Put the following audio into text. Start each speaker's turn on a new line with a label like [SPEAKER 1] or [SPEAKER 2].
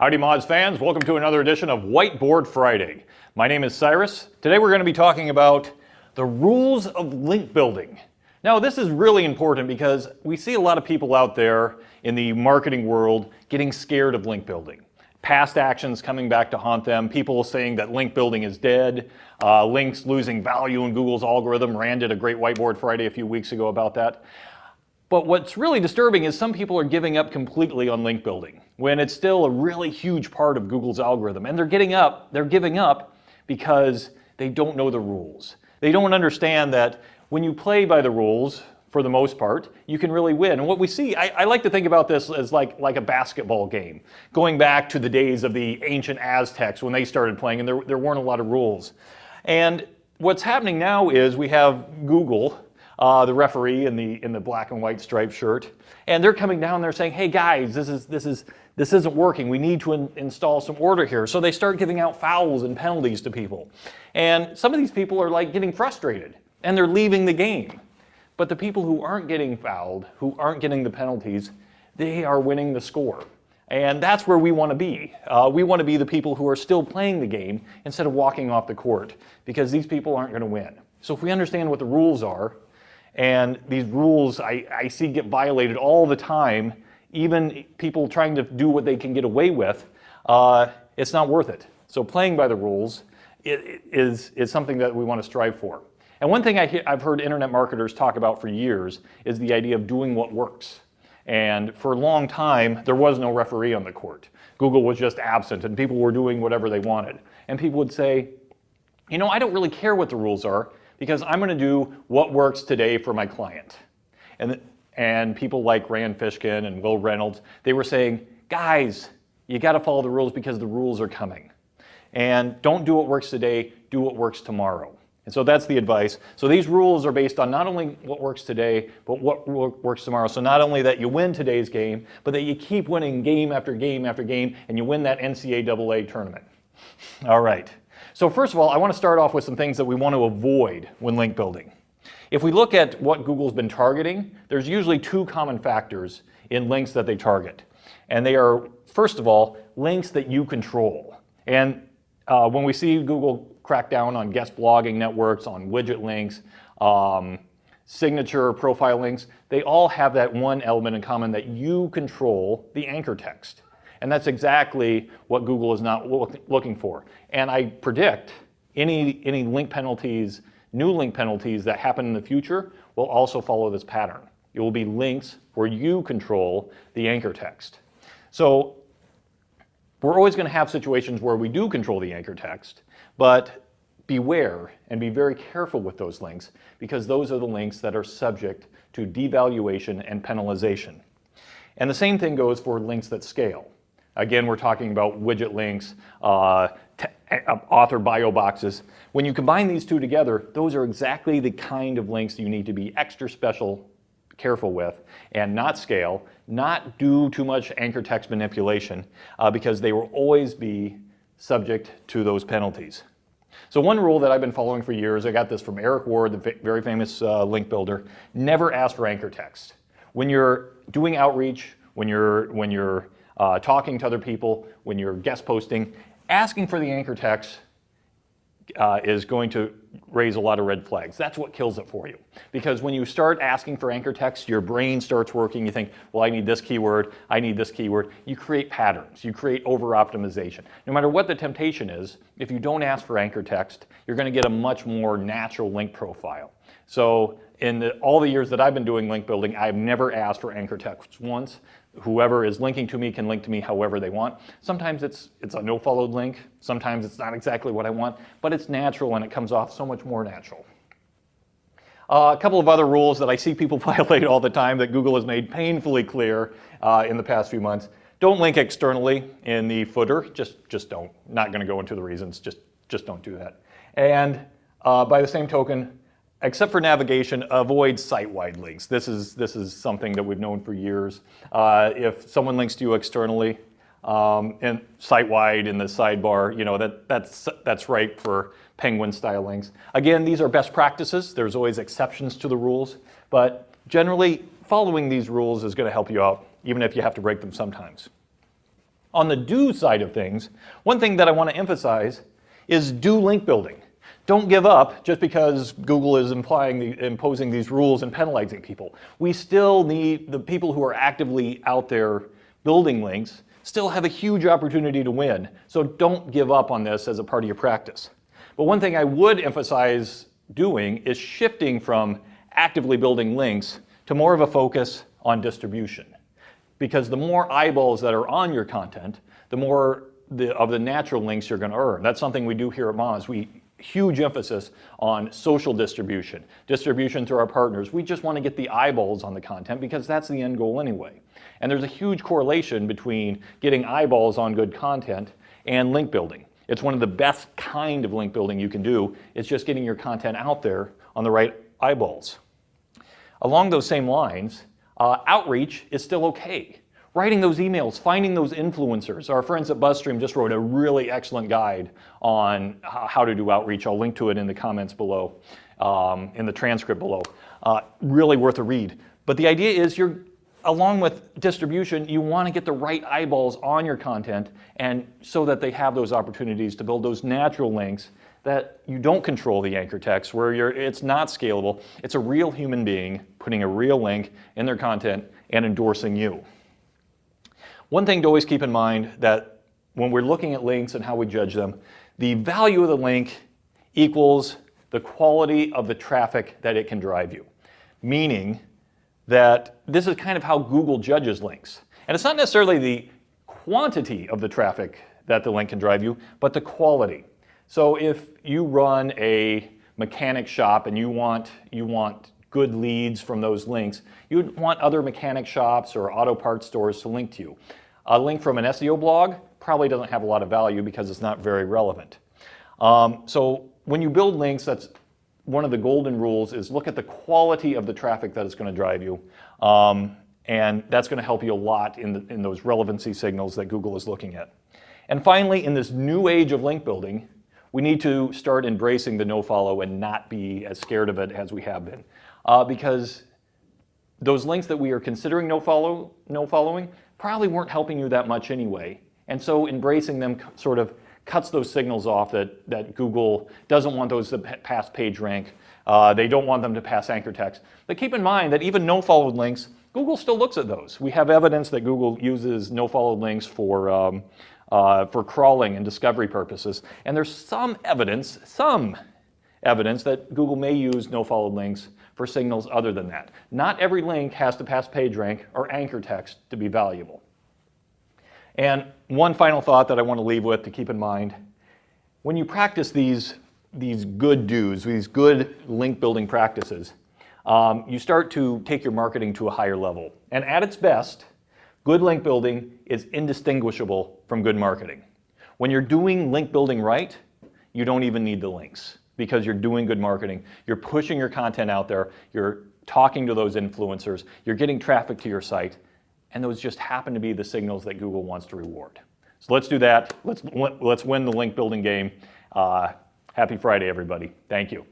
[SPEAKER 1] Howdy Mods fans, welcome to another edition of Whiteboard Friday. My name is Cyrus. Today we're going to be talking about the rules of link building. Now this is really important because we see a lot of people out there in the marketing world getting scared of link building. Past actions coming back to haunt them, people saying that link building is dead, links losing value in Google's algorithm. Rand did a great Whiteboard Friday a few weeks ago about that. But what's really disturbing is some people are giving up completely on link building when it's still a really huge part of Google's algorithm. And they're giving up because they don't know the rules. They don't understand that when you play by the rules, for the most part, you can really win. And what we see, I like to think about this as like a basketball game, going back to the days of the ancient Aztecs when they started playing and there weren't a lot of rules. And what's happening now is we have Google, the referee in the black and white striped shirt, and they're coming down there saying, hey guys, this isn't working. We need to install some order here. So they start giving out fouls and penalties to people. And some of these people are like getting frustrated and they're leaving the game. But the people who aren't getting fouled, who aren't getting the penalties, they are winning the score. And that's where we want to be. We want to be the people who are still playing the game instead of walking off the court, because these people aren't going to win. So if we understand what the rules are, and these rules I see get violated all the time, even people trying to do what they can get away with, it's not worth it. So playing by the rules is something that we want to strive for. And one thing I've heard internet marketers talk about for years is the idea of doing what works. And for a long time, there was no referee on the court. Google was just absent and people were doing whatever they wanted. And people would say, you know, I don't really care what the rules are because I'm going to do what works today for my client. And people like Rand Fishkin and Will Reynolds, they were saying, guys, you got to follow the rules because the rules are coming. And don't do what works today, do what works tomorrow. And so that's the advice. So these rules are based on not only what works today, but what works tomorrow. So not only that you win today's game, but that you keep winning game after game after game, and you win that NCAA tournament. All right. So first of all, I want to start off with some things that we want to avoid when link building. If we look at what Google's been targeting, there's usually two common factors in links that they target. And they are, first of all, links that you control. And when we see Google crack down on guest blogging networks, on widget links, signature profile links, they all have that one element in common, that you control the anchor text. And that's exactly what Google is not looking for. And I predict any link penalties, new link penalties that happen in the future will also follow this pattern. It will be links where you control the anchor text. So we're always going to have situations where we do control the anchor text, but beware and be very careful with those links, because those are the links that are subject to devaluation and penalization. And the same thing goes for links that scale. Again, we're talking about widget links, author bio boxes. When you combine these two together, those are exactly the kind of links you need to be extra careful with and not scale, not do too much anchor text manipulation, because they will always be subject to those penalties. So one rule that I've been following for years, I got this from Eric Ward, the very famous link builder: never ask for anchor text. When you're doing outreach, when you're talking to other people, when you're guest posting, asking for the anchor text is going to raise a lot of red flags. That's what kills it for you. Because when you start asking for anchor text, your brain starts working. You think, well, I need this keyword, I need this keyword. You create patterns. You create over-optimization. No matter what the temptation is, if you don't ask for anchor text, you're going to get a much more natural link profile. So in all the years that I've been doing link building, I've never asked for anchor text once. Whoever is linking to me can link to me however they want. Sometimes it's a no-followed link. Sometimes it's not exactly what I want, but it's natural and it comes off so much more natural. A couple of other rules that I see people violate all the time that Google has made painfully clear in the past few months. Don't link externally in the footer. Just don't. Not going to go into the reasons. Just don't do that. And by the same token, except for navigation, avoid site-wide links. This is something that we've known for years. If someone links to you externally and site-wide in the sidebar, you know, that's right for penguin-style links. Again, these are best practices. There's always exceptions to the rules, but generally following these rules is going to help you out, even if you have to break them sometimes. On the do side of things, one thing that I want to emphasize is do link building. Don't give up just because Google is imposing these rules and penalizing people. We still need the people who are actively out there building links still have a huge opportunity to win. So don't give up on this as a part of your practice. But one thing I would emphasize doing is shifting from actively building links to more of a focus on distribution. Because the more eyeballs that are on your content, the more of the natural links you're going to earn. That's something we do here at Moz. Huge emphasis on social distribution, distribution through our partners. We just want to get the eyeballs on the content because that's the end goal anyway. And there's a huge correlation between getting eyeballs on good content and link building. It's one of the best kind of link building you can do. It's just getting your content out there on the right eyeballs. Along those same lines, outreach is still okay. Writing those emails, finding those influencers. Our friends at BuzzStream just wrote a really excellent guide on how to do outreach. I'll link to it in the comments below, in the transcript below. Really worth a read. But the idea is along with distribution, you want to get the right eyeballs on your content and so that they have those opportunities to build those natural links that you don't control the anchor text, where it's not scalable. It's a real human being putting a real link in their content and endorsing you. One thing to always keep in mind that when we're looking at links and how we judge them, the value of the link equals the quality of the traffic that it can drive you. Meaning that this is kind of how Google judges links. And it's not necessarily the quantity of the traffic that the link can drive you, but the quality. So if you run a mechanic shop and you want good leads from those links, you'd want other mechanic shops or auto parts stores to link to you. A link from an SEO blog probably doesn't have a lot of value because it's not very relevant. So when you build links, that's one of the golden rules is look at the quality of the traffic that it's going to drive you. And that's going to help you a lot in those relevancy signals that Google is looking at. And finally, in this new age of link building, we need to start embracing the nofollow and not be as scared of it as we have been. Because those links that we are considering no-following probably weren't helping you that much anyway. And so embracing them sort of cuts those signals off that Google doesn't want those to pass page rank. They don't want them to pass anchor text. But keep in mind that even no-followed links, Google still looks at those. We have evidence that Google uses no-followed links for crawling and discovery purposes. And there's some evidence that Google may use no-followed links for signals other than that. Not every link has to pass PageRank or anchor text to be valuable. And one final thought that I want to leave with to keep in mind, when you practice these good do's, these good link building practices, you start to take your marketing to a higher level. And at its best, good link building is indistinguishable from good marketing. When you're doing link building right, you don't even need the links because you're doing good marketing. You're pushing your content out there. You're talking to those influencers. You're getting traffic to your site. And those just happen to be the signals that Google wants to reward. So let's do that. Let's win the link building game. Happy Friday, everybody. Thank you.